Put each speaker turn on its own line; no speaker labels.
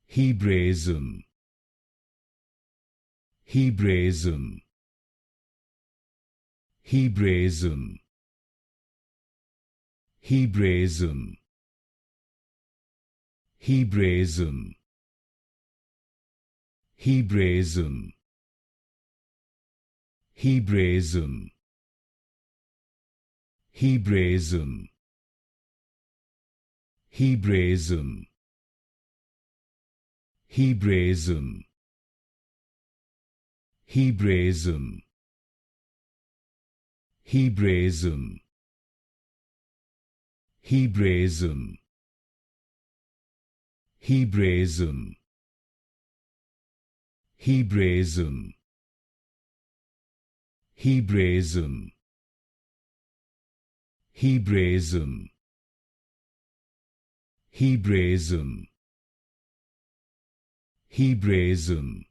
Hebraism, Hebraism, Hebraism, Hebraism, Hebraism, Hebraism, Hebraism, Hebraism, Hebraism, Hebraism, Hebraism, Hebraism, Hebraism, Hebraism, Hebraism, Hebraism, Hebraism, Hebraism, Hebraism,